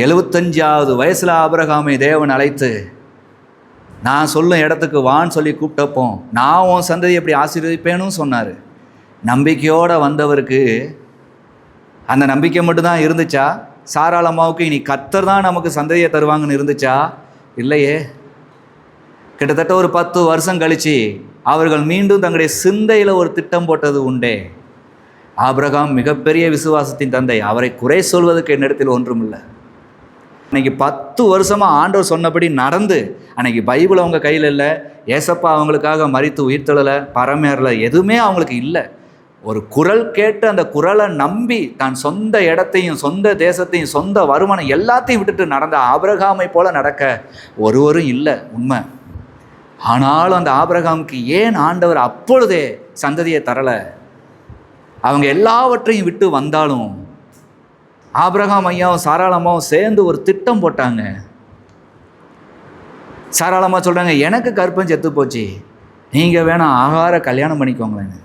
75வது வயசுல ஆபிரகாமை தேவன் அழைத்து, நான் சொல்லும் இடத்துக்கு வான்னு சொல்லி கூப்பிட்டப்போ, நான் உன் சந்ததி எப்படி ஆசீர்வதிப்பேன்னு சொன்னார். நம்பிக்கையோடு வந்தவருக்கு அந்த நம்பிக்கை மட்டும்தான் இருந்துச்சா? சாராள் அம்மாவுக்கு இனி கர்த்தர் தான் நமக்கு சந்ததியை தருவாங்கன்னு இருந்துச்சா? இல்லையே. கிட்டத்தட்ட ஒரு 10 வருஷம் கழித்து அவர்கள் மீண்டும் தங்களுடைய சிந்தையில் ஒரு திட்டம் போட்டது உண்டே. ஆபிரகாம் மிகப்பெரிய விசுவாசத்தின் தந்தை, அவரை குறை சொல்வதற்கு என்னிடத்தில் ஒன்றும் இல்லை. அன்றைக்கி 10 வருஷமாக ஆண்டவர் சொன்னபடி நடந்து, அன்றைக்கி பைபிள் அவங்க கையில் இல்லை, ஏசப்பா அவங்களுக்காக மரித்து உயிர்த்தெழலை, பரமேறலை, எதுவுமே அவங்களுக்கு இல்லை. ஒரு குரல் கேட்டு அந்த குரலை நம்பி தான் சொந்த இடத்தையும் சொந்த தேசத்தையும் சொந்த வருமானம் எல்லாத்தையும் விட்டுட்டு நடந்த ஆபிரகாமை போல நடக்க ஒருவரும் இல்லை, உண்மை. ஆனாலும் அந்த ஆபிரகாமுக்கு ஏன் ஆண்டவர் அப்பொழுதே சந்ததியை தரலை? அவங்க எல்லாவற்றையும் விட்டு வந்தாலும் ஆபிரகாம் ஐயாவும் சாராளம்மாவும் சேர்ந்து ஒரு திட்டம் போட்டாங்க. சாராளம்மா சொல்கிறாங்க, எனக்கு கற்பம் செத்து போச்சு, நீங்கள் வேணா ஆகார கல்யாணம் பண்ணிக்கோங்களேன்னு.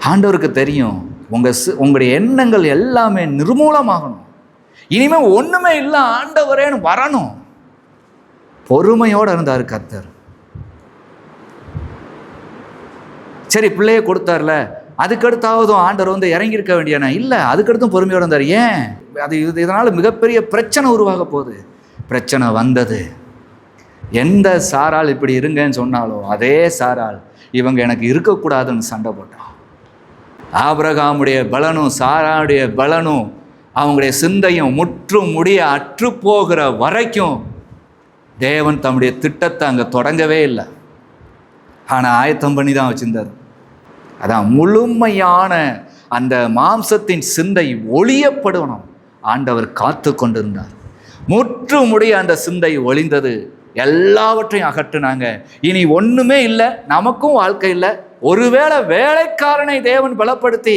ஆண்டவருக்கு தெரியும் உங்களுடைய எண்ணங்கள் எல்லாமே நிர்மூலமாகணும், இனிமேல் ஒன்றுமே இல்லை, ஆண்டவரேன்னு வரணும். பொறுமையோடு இருந்தார் கர்த்தர். சரி, பிள்ளையை கொடுத்தார்ல, அதுக்கடுத்தாவதும் ஆண்டவர் இறங்கியிருக்க வேண்டியானா? இல்லை, அதுக்கடுத்தும் பொறுமையோடு இருந்தார். ஏன்? இதனால் மிகப்பெரிய பிரச்சனை உருவாக போகுது. பிரச்சனை வந்தது. எந்த சாரால் இப்படி இருங்கன்னு சொன்னாலும் அதே சாரால் இவங்க எனக்கு இருக்கக்கூடாதுன்னு சண்டை போட்டான். ஆபிரகாமுடைய பலனும் சாராளுடைய பலனும் அவங்களுடைய சிந்தையும் முற்றும் முடிய அற்று போகிற வரைக்கும் தேவன் தம்முடைய திட்டத்தை அங்கே தொடங்கவே இல்லை. ஆனால் ஆயத்தம் பண்ணி தான் வச்சிருந்தார். அதான் முழுமையான அந்த மாம்சத்தின் சிந்தை ஒளியப்படணும். ஆண்டவர் காத்து கொண்டிருந்தார். முற்றுமுடிய அந்த சிந்தை ஒளிந்தது. எல்லாவற்றையும் அகற்றுனாங்க. இனி ஒன்றுமே இல்லை, நமக்கும் வாழ்க்கை இல்லை. ஒருவேளை வேலைக்காரனை தேவன் பலப்படுத்தி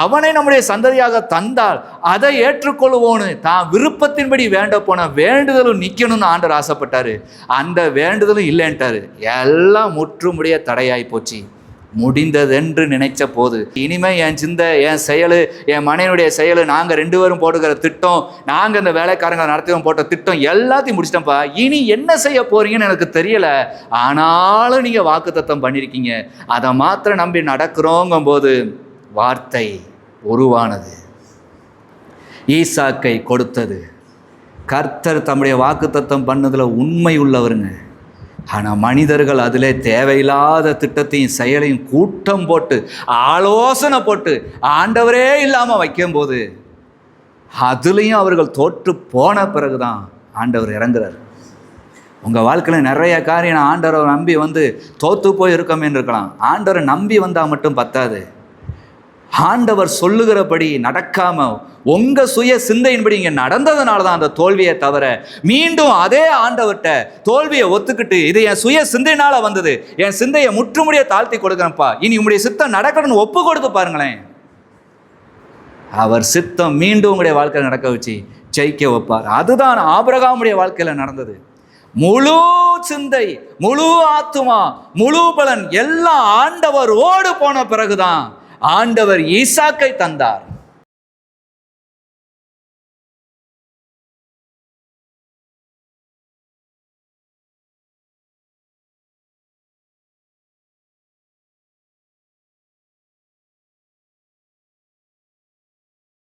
அவனை நம்முடைய சந்ததியாக தந்தால் அதை ஏற்றுக்கொள்வோன்னு தான் விருப்பத்தின்படி வேண்ட போன வேண்டுதலும் நிற்கணும்னு ஆண்டவர் ஆசைப்பட்டாரு. அந்த வேண்டுதலும் இல்லைன்ட்டாரு. எல்லாம் முற்றுமுடிய தடையாய் போச்சு. முடிந்ததென்று நினைச்ச போது இனிமே என் சிந்தை, என் செயல், என் மனைவியுடைய செயல், நாங்கள் 2 பேரும் போட்டுக்கிற திட்டம், நாங்கள் இந்த வேலைக்காரங்களை நடத்தியும் போட்ட திட்டம் எல்லாத்தையும் முடிச்சிட்டோம்ப்பா, இனி என்ன செய்ய போறீங்கன்னு எனக்கு தெரியலை. ஆனாலும் நீங்கள் வாக்குத்தத்தம் பண்ணியிருக்கீங்க, அதை மாத்திரம் நம்பி நடக்கிறோங்கும் போது வார்த்தை உருவானது, ஈசாக்கை கொடுத்தது. கர்த்தர் தம்முடைய வாக்குத்தத்தம் பண்ணதில் உண்மை உள்ளவருங்க. ஆனால் மனிதர்கள் அதிலே தேவையில்லாத திட்டத்தையும் செயலையும் கூட்டம் போட்டு ஆலோசனை போட்டு ஆண்டவரே இல்லாமல் வைக்கும்போது அதுலேயும் அவர்கள் தோற்று போன பிறகுதான் ஆண்டவர் இறங்குறார். உங்கள் வாழ்க்கையில் நிறைய காரியம் ஆண்டவரை நம்பி தோற்று போய் இருக்கமே இருக்கலாம். ஆண்டவரை நம்பி வந்தால் மட்டும் பத்தாது. ஆண்டவர் சொல்லுகிறபடி நடக்காம உங்க சுய சிந்தையின்படி இங்கே நடந்ததுனால தான் அந்த தோல்வியை தவிர, மீண்டும் அதே ஆண்டவர்கிட்ட தோல்வியை ஒத்துக்கிட்டு இது என் சுய சிந்தையினால வந்தது, என் சிந்தையை முற்றுமுடிய தாழ்த்தி கொடுக்குறேன்ப்பா, இனி உங்களுடைய சித்தம் நடக்கணும்னு ஒப்பு கொடுத்து பாருங்களேன். அவர் சித்தம் மீண்டும் உங்களுடைய வாழ்க்கையில் நடக்க வச்சு ஜெயிக்க வைப்பார். அதுதான் ஆபிரகாமுடைய வாழ்க்கையில் நடந்தது. முழு சிந்தை, முழு ஆத்துமா, முழு பலன் எல்லாம் ஆண்டவர் ஓடு போன பிறகுதான் ஆண்டவர் ஈசாக்கை தந்தார்.